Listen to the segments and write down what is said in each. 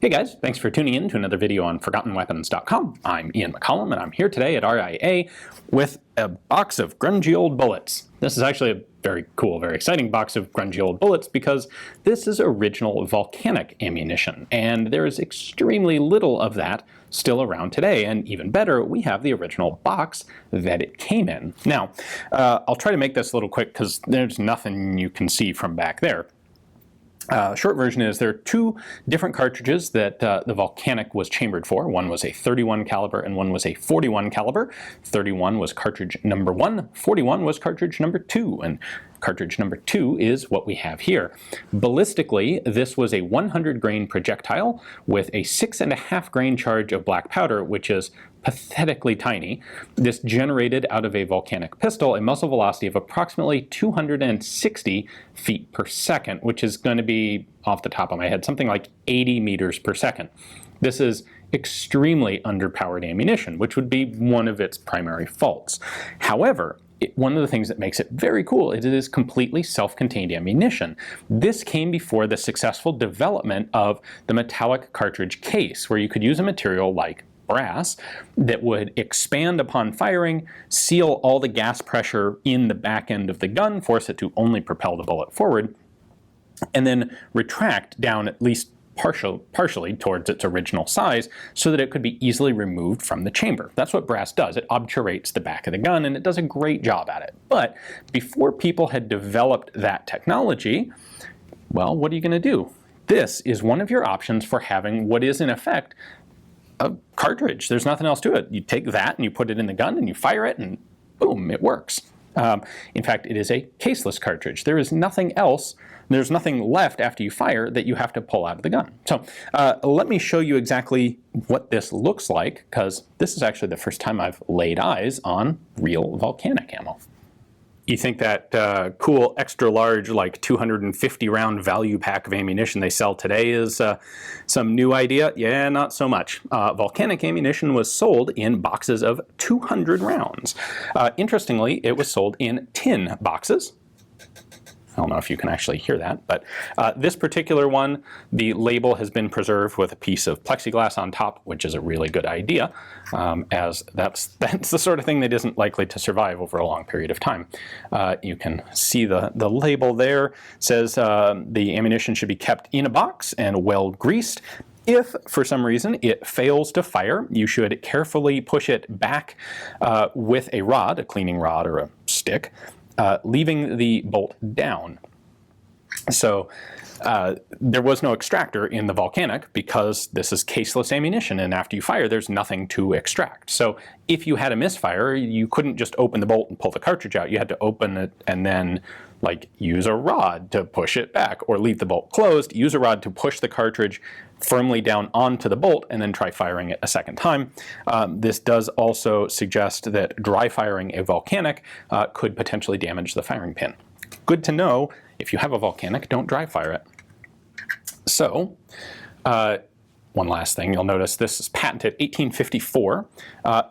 Hey guys, thanks for tuning in to another video on ForgottenWeapons.com. I'm Ian McCollum and I'm here today at RIA with a box of grungy old bullets. This is actually a very cool, very exciting box of grungy old bullets because this is original volcanic ammunition, and there is extremely little of that still around today, and even better, we have the original box that it came in. Now, I'll try to make this a little quick because there's nothing you can see from back there. Short version is there are two different cartridges that the Volcanic was chambered for. One was a 31 caliber and one was a 41 caliber. 31 was Cartridge No.1, 41 was Cartridge No.2, and Cartridge No.2 is what we have here. Ballistically, this was a 100 grain projectile with a 6.5 grain charge of black powder, which is pathetically tiny. This generated out of a volcanic pistol a muzzle velocity of approximately 260 feet per second, which is going to be, off the top of my head, something like 80 meters per second. This is extremely underpowered ammunition, which would be one of its primary faults. However, one of the things that makes it very cool is it is completely self-contained ammunition. This came before the successful development of the metallic cartridge case, where you could use a material like brass that would expand upon firing, seal all the gas pressure in the back end of the gun, force it to only propel the bullet forward, and then retract down at least partially towards its original size so that it could be easily removed from the chamber. That's what brass does. It obturates the back of the gun, and it does a great job at it. But before people had developed that technology, well, what are you going to do? This is one of your options for having what is in effect a cartridge. There's nothing else to it. You take that and you put it in the gun and you fire it and boom, it works. In fact, it is a caseless cartridge. There is nothing else, there's nothing left after you fire that you have to pull out of the gun. So let me show you exactly what this looks like, because this is actually the first time I've laid eyes on real volcanic ammo. You think that cool extra large, like 250 round value pack of ammunition they sell today is some new idea? Yeah, not so much. Volcanic ammunition was sold in boxes of 200 rounds. Interestingly, it was sold in tin boxes. I don't know if you can actually hear that, but this particular one, the label has been preserved with a piece of plexiglass on top, which is a really good idea, as that's the sort of thing that isn't likely to survive over a long period of time. You can see the label there. It says the ammunition should be kept in a box and well greased. If, for some reason, it fails to fire, you should carefully push it back with a rod, a cleaning rod or a stick, leaving the bolt down. So there was no extractor in the Volcanic because this is caseless ammunition, and after you fire there's nothing to extract. So if you had a misfire, you couldn't just open the bolt and pull the cartridge out. You had to open it and then use a rod to push it back, or leave the bolt closed, use a rod to push the cartridge firmly down onto the bolt, and then try firing it a second time. This does also suggest that dry firing a Volcanic could potentially damage the firing pin. Good to know, if you have a Volcanic, don't dry fire it. So, one last thing, you'll notice this is patented 1854.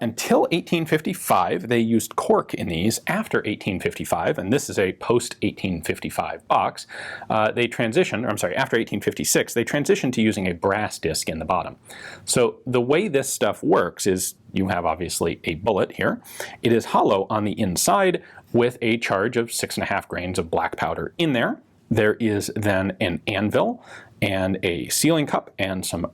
Until 1855, they used cork in these. After 1855, and this is a post-1855 box, after 1856, they transitioned to using a brass disc in the bottom. So the way this stuff works is you have obviously a bullet here. It is hollow on the inside with a charge of 6.5 grains of black powder in there. There is then an anvil and a sealing cup and some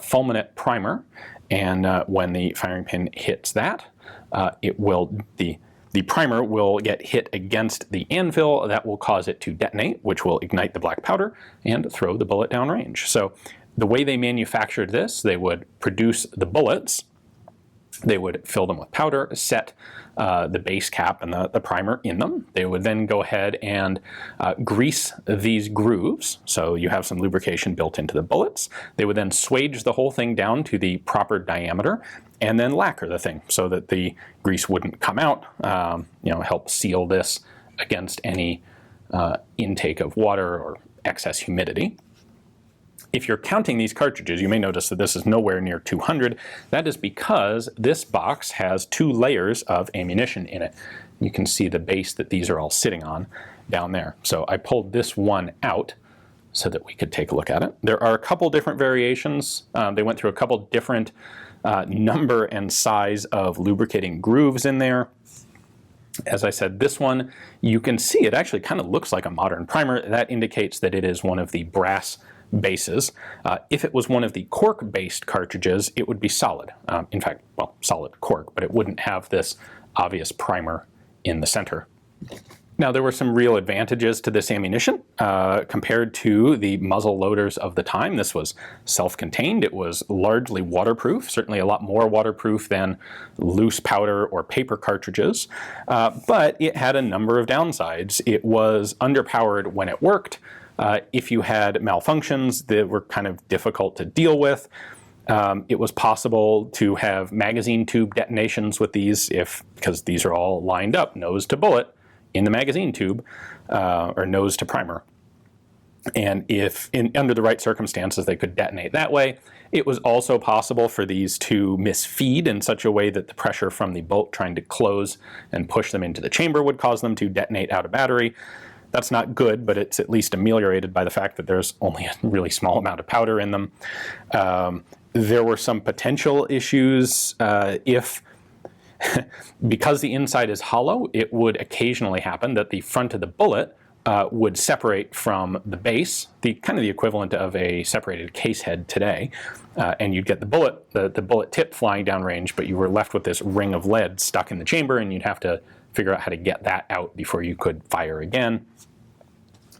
fulminate primer, and when the firing pin hits that, the primer will get hit against the anvil. That will cause it to detonate, which will ignite the black powder and throw the bullet downrange. So the way they manufactured this, they would produce the bullets, they would fill them with powder, set the base cap and the primer in them. They would then go ahead and grease these grooves, so you have some lubrication built into the bullets. They would then swage the whole thing down to the proper diameter, and then lacquer the thing so that the grease wouldn't come out, help seal this against any intake of water or excess humidity. If you're counting these cartridges, you may notice that this is nowhere near 200. That is because this box has 2 layers of ammunition in it. You can see the base that these are all sitting on down there. So I pulled this one out so that we could take a look at it. There are a couple different variations. They went through a couple different number and size of lubricating grooves in there. As I said, this one, you can see it actually kind of looks like a modern primer. That indicates that it is one of the brass bases. If it was one of the cork-based cartridges, it would be solid. In fact, well, solid cork, but it wouldn't have this obvious primer in the center. Now, there were some real advantages to this ammunition compared to the muzzle loaders of the time. This was self-contained. It was largely waterproof, certainly a lot more waterproof than loose powder or paper cartridges, but it had a number of downsides. It was underpowered when it worked. If you had malfunctions that were kind of difficult to deal with, it was possible to have magazine tube detonations with these because these are all lined up, nose to bullet, in the magazine tube, or nose to primer. And if under the right circumstances they could detonate that way. It was also possible for these to misfeed in such a way that the pressure from the bolt trying to close and push them into the chamber would cause them to detonate out of battery. That's not good, but it's at least ameliorated by the fact that there's only a really small amount of powder in them. There were some potential issues because the inside is hollow, it would occasionally happen that the front of the bullet would separate from the base, kind of the equivalent of a separated case head today, and you'd get the bullet tip flying downrange, but you were left with this ring of lead stuck in the chamber, and you'd have to figure out how to get that out before you could fire again.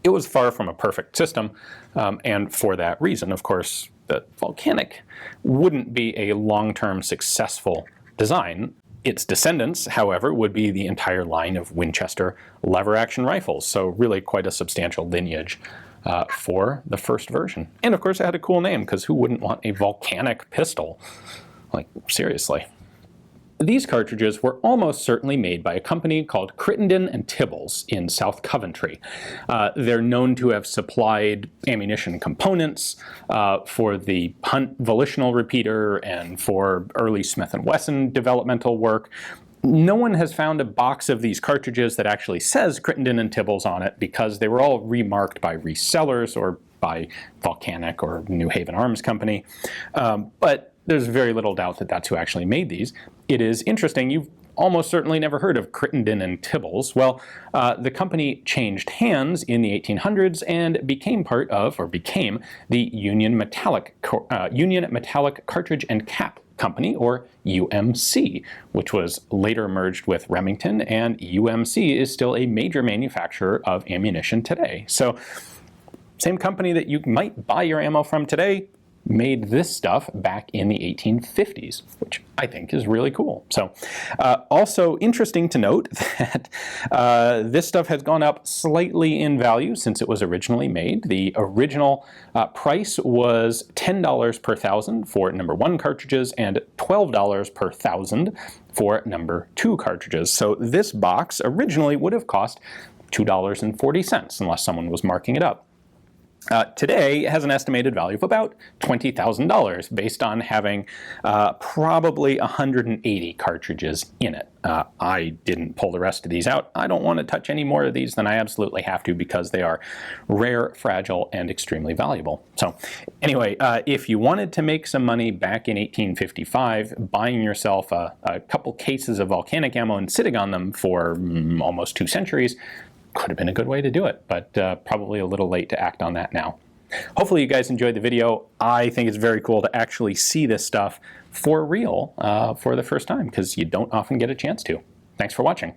It was far from a perfect system, and for that reason, of course, the Volcanic wouldn't be a long-term successful design. Its descendants, however, would be the entire line of Winchester lever-action rifles, so really quite a substantial lineage for the first version. And of course it had a cool name, because who wouldn't want a Volcanic pistol? Like, seriously. These cartridges were almost certainly made by a company called Crittenden and Tibbals in South Coventry. They're known to have supplied ammunition components for the Hunt volitional repeater and for early Smith & Wesson developmental work. No one has found a box of these cartridges that actually says Crittenden and Tibbals on it, because they were all remarked by resellers or by Volcanic or New Haven Arms Company. But there's very little doubt that that's who actually made these. It is interesting, you've almost certainly never heard of Crittenden and Tibbals. Well, the company changed hands in the 1800s and became the Union Metallic Cartridge and Cap Company, or UMC, which was later merged with Remington, and UMC is still a major manufacturer of ammunition today. So, same company that you might buy your ammo from today made this stuff back in the 1850s, which I think is really cool. So also interesting to note that this stuff has gone up slightly in value since it was originally made. The original price was $10 per thousand for No.1 cartridges and $12 per thousand for No.2 cartridges. So this box originally would have cost $2.40 unless someone was marking it up. Today it has an estimated value of about $20,000 based on having probably 180 cartridges in it. I didn't pull the rest of these out. I don't want to touch any more of these than I absolutely have to, because they are rare, fragile, and extremely valuable. So anyway, if you wanted to make some money back in 1855, buying yourself a couple cases of Volcanic ammo and sitting on them for almost 2 centuries could have been a good way to do it, but probably a little late to act on that now. Hopefully you guys enjoyed the video. I think it's very cool to actually see this stuff for real for the first time, because you don't often get a chance to. Thanks for watching.